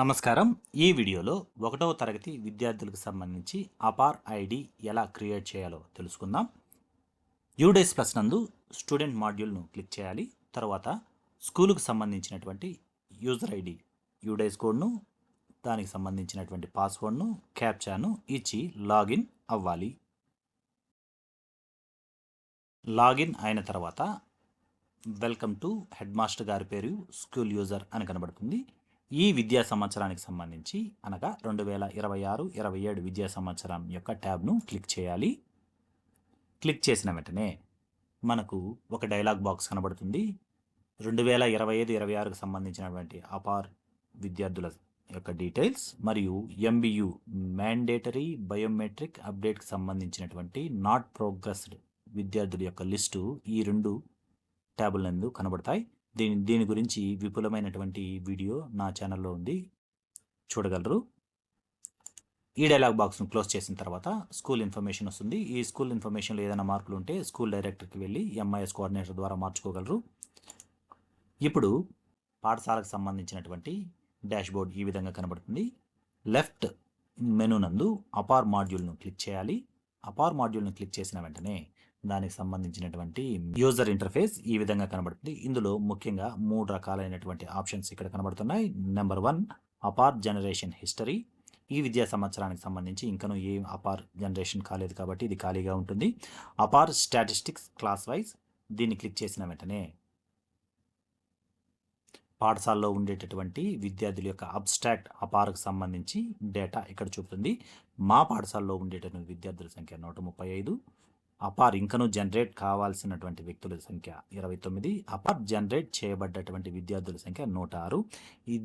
నమస్కారం. ఈ వీడియోలో 1వ తరగతి విద్యార్థులకు సంబంధించి అపార్ ఐడి ఎలా క్రియేట్ చేయాలో తెలుసుకుందాం. యూడేస్ ప్లస్ నందు స్టూడెంట్ మాడ్యూల్ను క్లిక్ చేయాలి. తర్వాత స్కూలుకు సంబంధించినటువంటి యూజర్ ఐడి యూడేస్ కోడ్ను, దానికి సంబంధించినటువంటి పాస్వర్డ్ను, క్యాప్చాను ఇచ్చి లాగిన్ అవ్వాలి. లాగిన్ అయిన తర్వాత వెల్కమ్ టు హెడ్ మాస్టర్ గారి పేరు స్కూల్ యూజర్ అని కనబడుతుంది. ఈ విద్యా సంవత్సరానికి సంబంధించి అనగా 2026-27 విద్యా సంవత్సరం యొక్క ట్యాబ్ను క్లిక్ చేయాలి. క్లిక్ చేసిన వెంటనే మనకు ఒక డైలాగ్ బాక్స్ కనబడుతుంది. 2025-26కు సంబంధించినటువంటి అపార్ విద్యార్థుల యొక్క డీటెయిల్స్ మరియు MBU మ్యాండేటరీ బయోమెట్రిక్ అప్డేట్కి సంబంధించినటువంటి నాట్ ప్రోగ్రెస్డ్ విద్యార్థుల యొక్క లిస్టు ఈ రెండు ట్యాబుల నందు కనబడతాయి. దీని గురించి విపులమైనటువంటి వీడియో నా ఛానల్లో ఉంది, చూడగలరు. ఈ డైలాగ్ బాక్స్ను క్లోజ్ చేసిన తర్వాత స్కూల్ ఇన్ఫర్మేషన్ వస్తుంది. ఈ స్కూల్ ఇన్ఫర్మేషన్లో ఏదైనా మార్పులు ఉంటే స్కూల్ డైరెక్టర్కి వెళ్ళి MIS కోఆర్డినేటర్ ద్వారా మార్చుకోగలరు. ఇప్పుడు పాఠశాలకు సంబంధించినటువంటి డాష్బోర్డ్ ఈ విధంగా కనబడుతుంది. లెఫ్ట్ మెనూ నందు అపార్ మాడ్యూల్ను క్లిక్ చేయాలి. అపార్ మాడ్యూల్ను క్లిక్ చేసిన వెంటనే దానికి సంబంధించినటువంటి యూజర్ ఇంటర్ఫేస్ ఈ విధంగా కనబడుతుంది. ఇందులో ముఖ్యంగా 3 రకాలైనటువంటి ఆప్షన్స్ ఇక్కడ కనబడుతున్నాయి. Number 1 APAAR generation history. ఈ విద్యా సంవత్సరానికి సంబంధించి ఇంకనూ ఏ అపార్ జనరేషన్ కాలేదు కాబట్టి ఇది ఖాళీగా ఉంటుంది. అపార్ స్టాటిస్టిక్స్ క్లాస్ వైజ్, దీన్ని క్లిక్ చేసిన వెంటనే పాఠశాలలో ఉండేటటువంటి విద్యార్థుల యొక్క అబ్స్ట్రాక్ట్ అపార్కు సంబంధించి డేటా ఇక్కడ చూపుతుంది. మా పాఠశాలలో ఉండేటటువంటి విద్యార్థుల సంఖ్య 135. అపార్ ఇంకనూ జనరేట్ కావాల్సినటువంటి వ్యక్తుల సంఖ్య 29. అపార్ జనరేట్ చేయబడ్డటువంటి విద్యార్థుల సంఖ్య 106.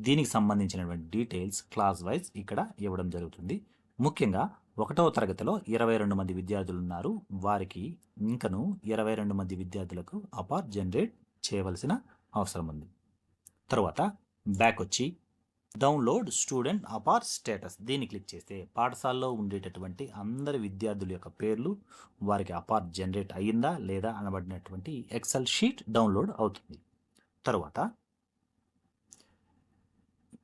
దీనికి సంబంధించినటువంటి డీటెయిల్స్ క్లాస్ వైజ్ ఇక్కడ ఇవ్వడం జరుగుతుంది. ముఖ్యంగా 1వ తరగతిలో 22 మంది విద్యార్థులు ఉన్నారు. వారికి ఇంకనూ 22 మంది విద్యార్థులకు అపార్ జనరేట్ చేయవలసిన అవసరం ఉంది. తర్వాత బ్యాక్ వచ్చి డౌన్లోడ్ స్టూడెంట్ అపార్ స్టేటస్, దీన్ని క్లిక్ చేస్తే పాఠశాలలో ఉండేటటువంటి అందరి విద్యార్థుల యొక్క పేర్లు, వారికి అపార్ జనరేట్ అయ్యిందా లేదా అనబడినటువంటి ఎక్సెల్ షీట్ డౌన్లోడ్ అవుతుంది. తర్వాత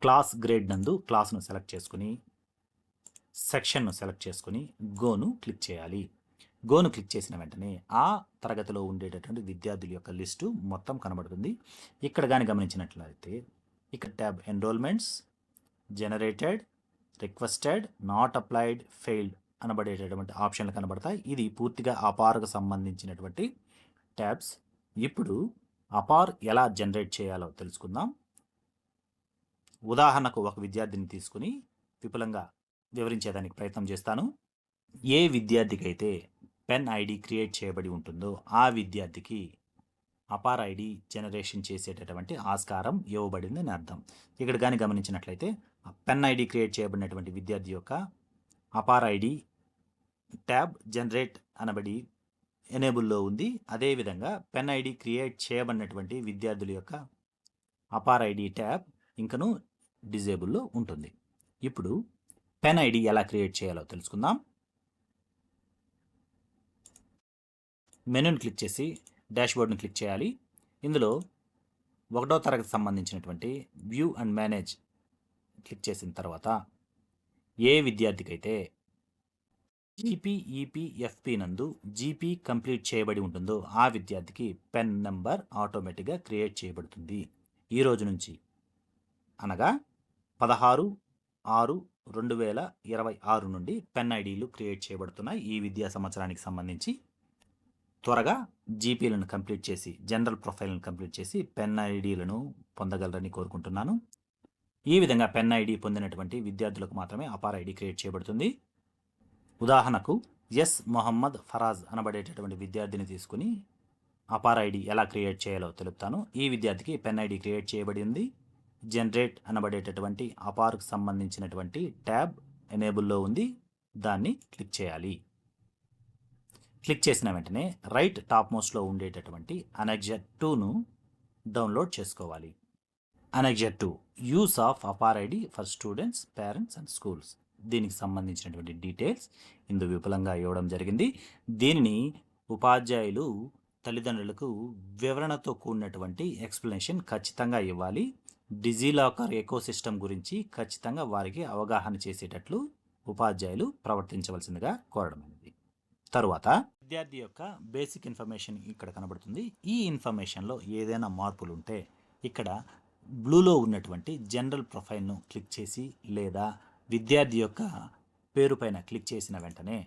క్లాస్ గ్రేడ్ నందు క్లాస్ను సెలెక్ట్ చేసుకుని సెక్షన్ను సెలెక్ట్ చేసుకుని గోను క్లిక్ చేయాలి. గోను క్లిక్ చేసిన వెంటనే ఆ తరగతిలో ఉండేటటువంటి విద్యార్థుల యొక్క లిస్టు మొత్తం కనబడుతుంది. ఇక్కడ కానీ గమనించినట్లయితే ఇక్కడ tab enrolments, generated, requested, not applied, failed అనబడేటటువంటి ఆప్షన్లు కనబడతాయి. ఇది పూర్తిగా అపార్కు సంబంధించినటువంటి ట్యాబ్స్. ఇప్పుడు అపార్ ఎలా జనరేట్ చేయాలో తెలుసుకుందాం. ఉదాహరణకు ఒక విద్యార్థిని తీసుకుని విపులంగా వివరించేదానికి ప్రయత్నం చేస్తాను. ఏ విద్యార్థికి అయితే పెన్ ఐడి క్రియేట్ చేయబడి ఉంటుందో ఆ విద్యార్థికి అపార్ ఐడి జనరేషన్ చేసేటటువంటి ఆస్కారం ఇవ్వబడిందని అర్థం. ఇక్కడ కానీ గమనించినట్లయితే పెన్ ఐడి క్రియేట్ చేయబడినటువంటి విద్యార్థి యొక్క అపార్ ఐడి ట్యాబ్ జనరేట్ అనబడి ఎనేబుల్లో ఉంది. అదేవిధంగా పెన్ ఐడి క్రియేట్ చేయబడినటువంటి విద్యార్థుల యొక్క అపార్ ఐడి ట్యాబ్ ఇంకను డిజేబుల్లో ఉంటుంది. ఇప్పుడు పెన్ ఐడి ఎలా క్రియేట్ చేయాలో తెలుసుకుందాం. మెనూని క్లిక్ చేసి డాష్బోర్డ్ని క్లిక్ చేయాలి. ఇందులో 1వ తరగతి సంబంధించినటువంటి వ్యూ అండ్ మేనేజ్ క్లిక్ చేసిన తర్వాత ఏ విద్యార్థికి అయితే GPEPFP నందు GP కంప్లీట్ చేయబడి ఉంటుందో ఆ విద్యార్థికి పెన్ నెంబర్ ఆటోమేటిక్గా క్రియేట్ చేయబడుతుంది. ఈ రోజు నుంచి అనగా 16/6/2026 నుండి పెన్ ఐడీలు క్రియేట్ చేయబడుతున్నాయి. ఈ విద్యా సంవత్సరానికి సంబంధించి త్వరగా జీపీలను కంప్లీట్ చేసి జనరల్ ప్రొఫైల్ను కంప్లీట్ చేసి పెన్ ఐడీలను పొందగలరని కోరుకుంటున్నాను. ఈ విధంగా పెన్ ఐడి పొందినటువంటి విద్యార్థులకు మాత్రమే అపార్ ఐడి క్రియేట్ చేయబడుతుంది. ఉదాహరణకు మొహమ్మద్ ఫరాజ్ అనబడేటటువంటి విద్యార్థిని తీసుకుని అపార్ ఐడి ఎలా క్రియేట్ చేయాలో తెలుపుతాను. ఈ విద్యార్థికి పెన్ ఐడి క్రియేట్ చేయబడి ఉంది. జనరేట్ అనబడేటటువంటి అపార్కు సంబంధించినటువంటి ట్యాబ్ ఎనేబుల్లో ఉంది. దాన్ని క్లిక్ చేయాలి. క్లిక్ చేసిన వెంటనే రైట్ టాప్ మోస్ట్లో ఉండేటటువంటి అనెక్జర్ 2ను డౌన్లోడ్ చేసుకోవాలి. Annexure 2 use of APAAR ID for students, parents and schools, దీనికి సంబంధించినటువంటి డీటెయిల్స్ ఇందులో విపులంగా ఇవ్వడం జరిగింది. దీనిని ఉపాధ్యాయులు తల్లిదండ్రులకు వివరణతో కూడినటువంటి ఎక్స్ప్లెనేషన్ ఖచ్చితంగా ఇవ్వాలి. డిజిలాకర్ ఎకోసిస్టమ్ గురించి ఖచ్చితంగా వారికి అవగాహన చేసేటట్లు ఉపాధ్యాయులు ప్రవర్తించవలసిందిగా కోరడమైనది. తరువాత విద్యార్థి యొక్క బేసిక్ ఇన్ఫర్మేషన్ ఇక్కడ కనబడుతుంది. ఈ ఇన్ఫర్మేషన్లో ఏదైనా మార్పులు ఉంటే ఇక్కడ బ్లూలో ఉన్నటువంటి జనరల్ ప్రొఫైల్ను క్లిక్ చేసి లేదా విద్యార్థి యొక్క పేరు పైన క్లిక్ చేసిన వెంటనే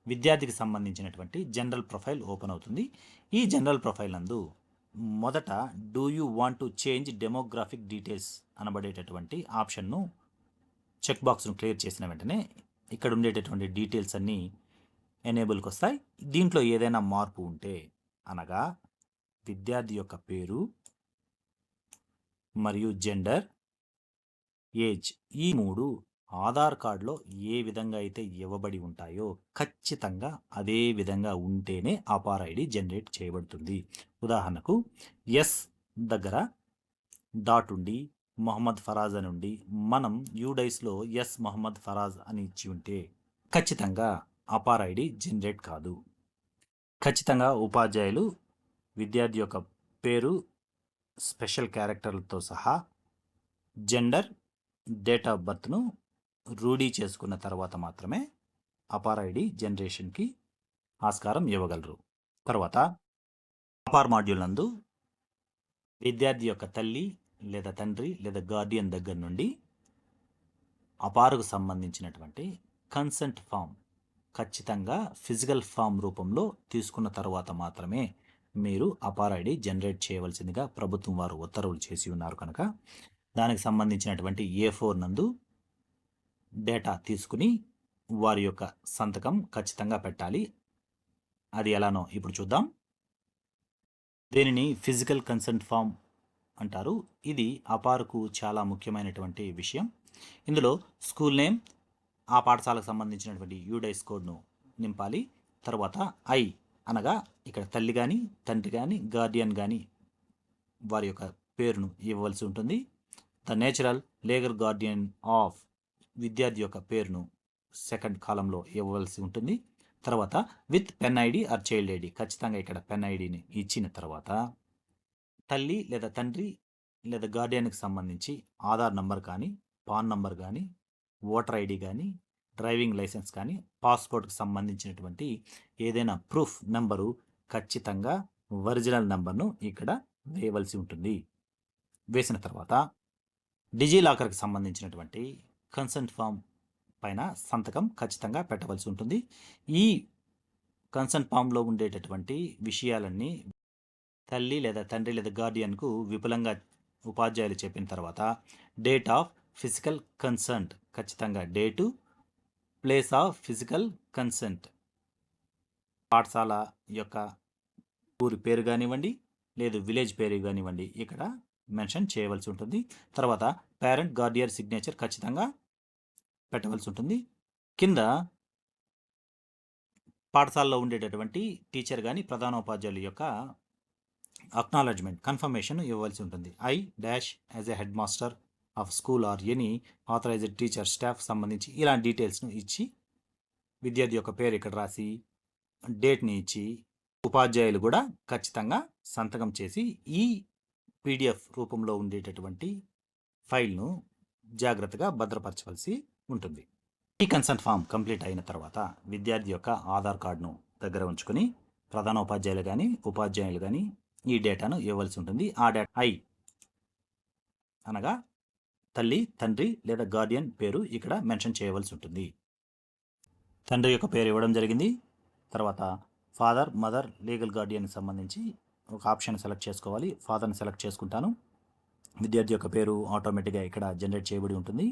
విద్యార్థికి సంబంధించినటువంటి జనరల్ ప్రొఫైల్ ఓపెన్ అవుతుంది. ఈ జనరల్ ప్రొఫైల్ నందు మొదట do you want to change demographic details అనబడేటటువంటి ఆప్షన్ను చెక్ బాక్స్ను క్లియర్ చేసిన వెంటనే ఇక్కడ ఉండేటటువంటి డీటెయిల్స్ అన్నీ ఎనేబుల్కి వస్తాయి. దీంట్లో ఏదైనా మార్పు ఉంటే అనగా విద్యార్థి యొక్క పేరు మరియు జెండర్, ఏజ్, ఈ మూడు ఆధార్ కార్డులో ఏ విధంగా అయితే ఇవ్వబడి ఉంటాయో ఖచ్చితంగా అదే విధంగా ఉంటేనే అపార్ ఐడి జనరేట్ చేయబడుతుంది. ఉదాహరణకు ఎస్ దగ్గర డాట్ ఉండి మొహమ్మద్ ఫరాజ్ అని ఉండి మనం యూడైస్లో ఎస్ మొహమ్మద్ ఫరాజ్ అని ఇచ్చి ఉంటే ఖచ్చితంగా అపార్ ఐడి జనరేట్ కాదు. ఖచ్చితంగా ఉపాధ్యాయులు విద్యార్థి యొక్క పేరు, స్పెషల్ క్యారెక్టర్లతో సహా జెండర్, డేట్ ఆఫ్ బర్త్ను రూఢీ చేసుకున్న తర్వాత మాత్రమే అపార్ ఐడి జనరేషన్కి ఆస్కారం ఇవ్వగలరు. తర్వాత అపార్ మాడ్యూల్ నందు విద్యార్థి యొక్క తల్లి లేదా తండ్రి లేదా గార్డియన్ దగ్గర నుండి అపార్కు సంబంధించినటువంటి కన్సెంట్ ఫామ్ ఖచ్చితంగా ఫిజికల్ ఫామ్ రూపంలో తీసుకున్న తర్వాత మాత్రమే మీరు అపార్ ఐడి జనరేట్ చేయవలసిందిగా ప్రభుత్వం వారు ఉత్తర్వులు చేసి ఉన్నారు కనుక దానికి సంబంధించినటువంటి A4 నందు డేటా తీసుకుని వారి యొక్క సంతకం ఖచ్చితంగా పెట్టాలి. అది ఎలానో ఇప్పుడు చూద్దాం. దీనిని ఫిజికల్ కన్సెంట్ ఫామ్ అంటారు. ఇది అపార్కు చాలా ముఖ్యమైనటువంటి విషయం. ఇందులో స్కూల్ నేమ్, ఆ పాఠశాలకు సంబంధించినటువంటి యూడైస్ కోడ్ను నింపాలి. తర్వాత ఐ అనగా ఇక్కడ తల్లి కానీ తండ్రి కానీ గార్డియన్ కానీ వారి యొక్క పేరును ఇవ్వవలసి ఉంటుంది. The natural legal Guardian of విద్యార్థి యొక్క పేరును సెకండ్ కాలంలో ఇవ్వవలసి ఉంటుంది. తర్వాత with pen ID are child ID ఖచ్చితంగా ఇక్కడ పెన్ ఐడిని ఇచ్చిన తర్వాత తల్లి లేదా తండ్రి లేదా గార్డియన్కి సంబంధించి ఆధార్ నంబర్ కానీ, పాన్ నంబర్ కానీ, ఓటర్ ఐడి కానీ, డ్రైవింగ్ లైసెన్స్ కానీ, పాస్పోర్ట్కి సంబంధించినటువంటి ఏదైనా ప్రూఫ్ నెంబరు ఖచ్చితంగా ఒరిజినల్ నెంబర్ను ఇక్కడ వేయవలసి ఉంటుంది. వేసిన తర్వాత డిజిలాకర్కి సంబంధించినటువంటి కన్సెంట్ ఫామ్ పైన సంతకం ఖచ్చితంగా పెట్టవలసి ఉంటుంది. ఈ కన్సెంట్ ఫామ్లో ఉండేటటువంటి విషయాలన్నీ తల్లి లేదా తండ్రి లేదా గార్డియన్కు విపులంగా ఉపాధ్యాయులు చెప్పిన తర్వాత డేట్ ఆఫ్ ఫిజికల్ కన్సెంట్ ఖచ్చితంగా date, place of physical consent పాఠశాల యొక్క ఊరి పేరు కానివ్వండి లేదు విలేజ్ పేరు కానివ్వండి ఇక్కడ మెన్షన్ చేయవలసి ఉంటుంది. తర్వాత పేరెంట్ గార్డియన్ సిగ్నేచర్ ఖచ్చితంగా పెట్టవలసి ఉంటుంది. కింద పాఠశాలలో ఉండేటటువంటి టీచర్ కానీ ప్రధానోపాధ్యాయుల యొక్క అక్నాలెడ్జ్మెంట్ కన్ఫర్మేషన్ ఇవ్వవలసి ఉంటుంది. I dash as a head master of school or any authorised teacher staff సంబంధించి ఇలాంటి డీటెయిల్స్ను ఇచ్చి విద్యార్థి యొక్క పేరు ఇక్కడ రాసి డేట్ని ఇచ్చి ఉపాధ్యాయులు కూడా ఖచ్చితంగా సంతకం చేసి ఈ PDF రూపంలో ఉండేటటువంటి ఫైల్ను జాగ్రత్తగా భద్రపరచవలసి ఉంటుంది. ఈ కన్సెంట్ ఫామ్ కంప్లీట్ అయిన తర్వాత విద్యార్థి యొక్క ఆధార్ కార్డును దగ్గర ఉంచుకొని ప్రధాన ఉపాధ్యాయులు కానీ ఉపాధ్యాయులు కానీ ఈ డేటాను ఇవ్వవలసి ఉంటుంది. ఆ డేటా ఐ అనగా తల్లి, తండ్రి లేదా గార్డియన్ పేరు ఇక్కడ మెన్షన్ చేయవలసి ఉంటుంది. తండ్రి యొక్క పేరు ఇవ్వడం జరిగింది. తర్వాత ఫాదర్, మదర్, లీగల్ గార్డియన్కి సంబంధించి ఒక ఆప్షన్ సెలెక్ట్ చేసుకోవాలి. ఫాదర్ని సెలెక్ట్ చేసుకుంటాను. విద్యార్థి యొక్క పేరు ఆటోమేటిక్గా ఇక్కడ జనరేట్ చేయబడి ఉంటుంది.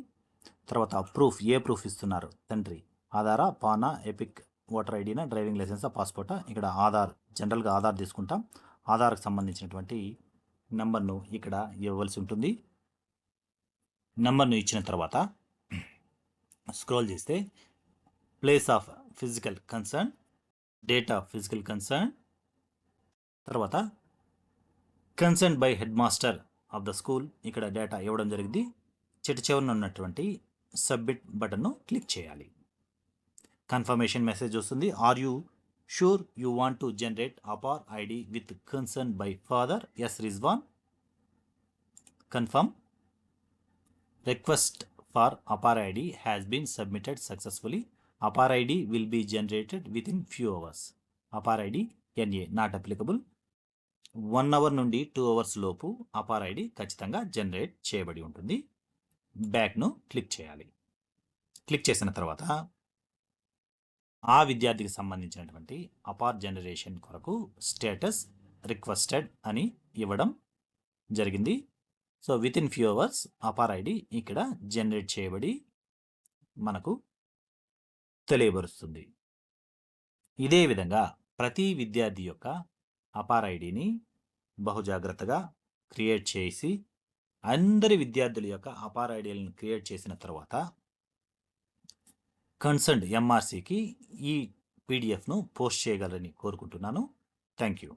తర్వాత ప్రూఫ్, ఏ ప్రూఫ్ ఇస్తున్నారు, తండ్రి ఆధారా, పానా, ఎపిక్, ఓటర్ ఐడినా, డ్రైవింగ్ లైసెన్సా, పాస్పోర్టా. ఇక్కడ ఆధార్, జనరల్గా ఆధార్ తీసుకుంటాం. ఆధార్కి సంబంధించినటువంటి నెంబర్ను ఇక్కడ ఇవ్వవలసి ఉంటుంది. నెంబర్ను ఇచ్చిన తర్వాత స్క్రోల్ చేస్తే place of physical concern, date of physical concern, తర్వాత concern by head master of the school ఇక్కడ డేటా ఇవ్వడం జరిగింది. చివరన ఉన్నటువంటి సబ్మిట్ బటన్ను క్లిక్ చేయాలి. కన్ఫర్మేషన్ మెసేజ్ వస్తుంది. Are you sure you want to generate APAAR ID with concern by father S Rizwan. Confirm request for APAAR ID has been submitted successfully. APAAR ID will be generated within few hours. APAAR ID NA not applicable. 1 hour నుండి 2 hours లోపు APAAR ID ఖచ్చితంగా generate చేయబడి ఉంటుంది. బ్యాక్ను click చేయాలి. Click చేసిన తర్వాత ఆ విద్యార్థికి సంబంధించినటువంటి అపార్ జనరేషన్ కొరకు స్టేటస్ రిక్వెస్టెడ్ అని ఇవ్వడం జరిగింది. So within few hours APAAR ID ఇక్కడ జనరేట్ చేయబడి మనకు తెలియబరుస్తుంది. ఇదే విధంగా ప్రతి విద్యార్థి యొక్క అపార్ ఐడిని బహుజాగ్రత్తగా క్రియేట్ చేసి అందరి విద్యార్థుల యొక్క అపార్ ఐడిలను క్రియేట్ చేసిన తర్వాత కన్సర్న్డ్ ఎంఆర్సికి ఈ పీడిఎఫ్ను పోస్ట్ చేయగలరని కోరుకుంటున్నాను. Thank you.